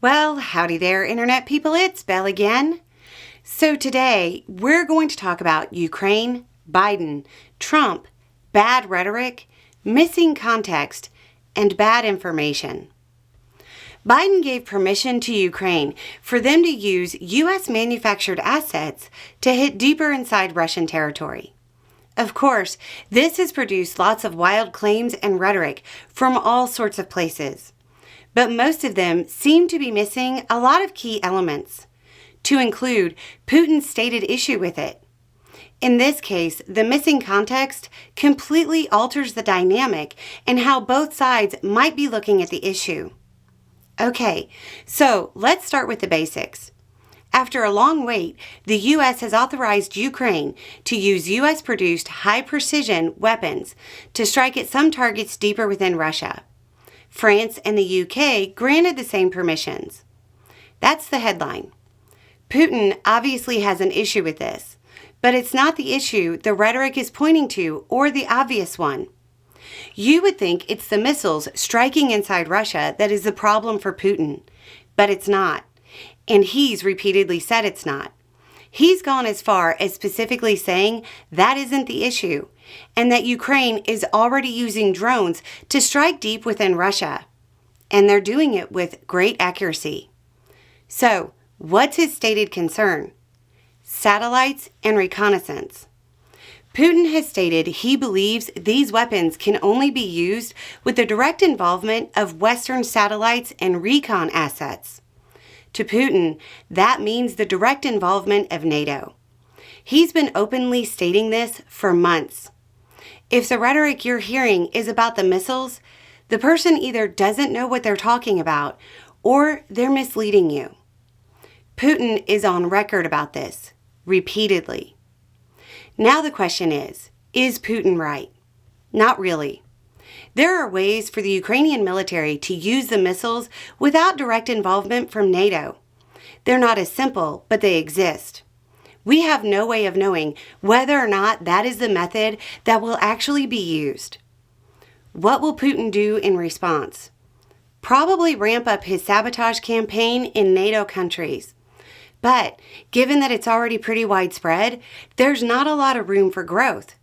Well, howdy there, Internet people. It's Belle again. So today, we're going to talk about Ukraine, Biden, Trump, bad rhetoric, missing context, and bad information. Biden gave permission to Ukraine for them to use U.S. manufactured assets to hit deeper inside Russian territory. Of course, this has produced lots of wild claims and rhetoric from all sorts of places. But most of them seem to be missing a lot of key elements, to include Putin's stated issue with it. In this case, the missing context completely alters the dynamic and how both sides might be looking at the issue. Okay, so let's start with the basics. After a long wait, the U.S. has authorized Ukraine to use U.S.-produced high-precision weapons to strike at some targets deeper within Russia. France and the UK granted the same permissions. That's the headline. Putin obviously has an issue with this, but it's not the issue the rhetoric is pointing to or the obvious one. You would think it's the missiles striking inside Russia that is the problem for Putin, but it's not, and he's repeatedly said it's not. He's gone as far as specifically saying that isn't the issue, and that Ukraine is already using drones to strike deep within Russia, and they're doing it with great accuracy. So, what's his stated concern? Satellites and reconnaissance. Putin has stated he believes these weapons can only be used with the direct involvement of Western satellites and recon assets. To Putin, that means the direct involvement of NATO. He's been openly stating this for months. If the rhetoric you're hearing is about the missiles, the person either doesn't know what they're talking about or they're misleading you. Putin is on record about this, repeatedly. Now the question is Putin right? Not really. There are ways for the Ukrainian military to use the missiles without direct involvement from NATO. They're not as simple, but they exist. We have no way of knowing whether or not that is the method that will actually be used. What will Putin do in response? Probably ramp up his sabotage campaign in NATO countries. But given that it's already pretty widespread, there's not a lot of room for growth.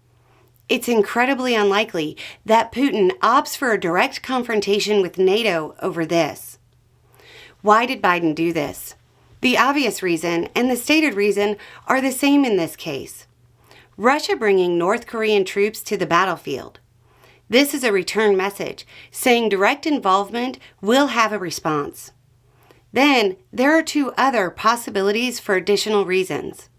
It's incredibly unlikely that Putin opts for a direct confrontation with NATO over this. Why did Biden do this? The obvious reason and the stated reason are the same in this case. Russia bringing North Korean troops to the battlefield. This is a return message saying direct involvement will have a response. Then there are two other possibilities for additional reasons.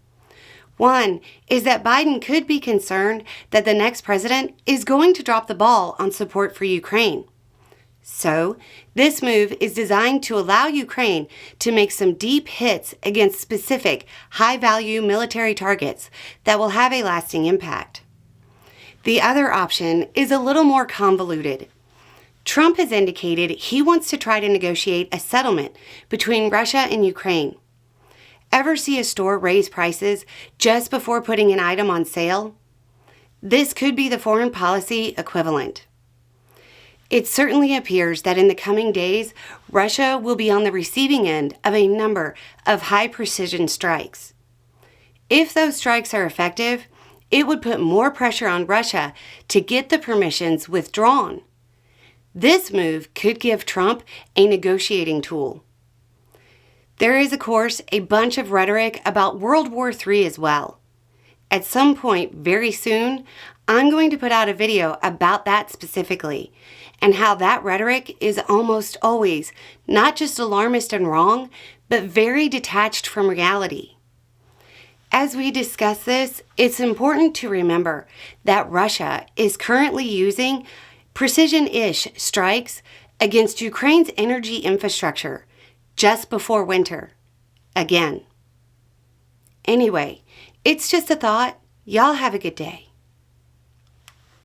One is that Biden could be concerned that the next president is going to drop the ball on support for Ukraine. So, this move is designed to allow Ukraine to make some deep hits against specific, high-value military targets that will have a lasting impact. The other option is a little more convoluted. Trump has indicated he wants to try to negotiate a settlement between Russia and Ukraine. Ever see a store raise prices just before putting an item on sale? This could be the foreign policy equivalent. It certainly appears that in the coming days, Russia will be on the receiving end of a number of high-precision strikes. If those strikes are effective, it would put more pressure on Russia to get the permissions withdrawn. This move could give Trump a negotiating tool. There is, of course, a bunch of rhetoric about World War III as well. At some point very soon, I'm going to put out a video about that specifically, and how that rhetoric is almost always not just alarmist and wrong, but very detached from reality. As we discuss this, it's important to remember that Russia is currently using precision-ish strikes against Ukraine's energy infrastructure just before winter. Again. Anyway, it's just a thought. Y'all have a good day.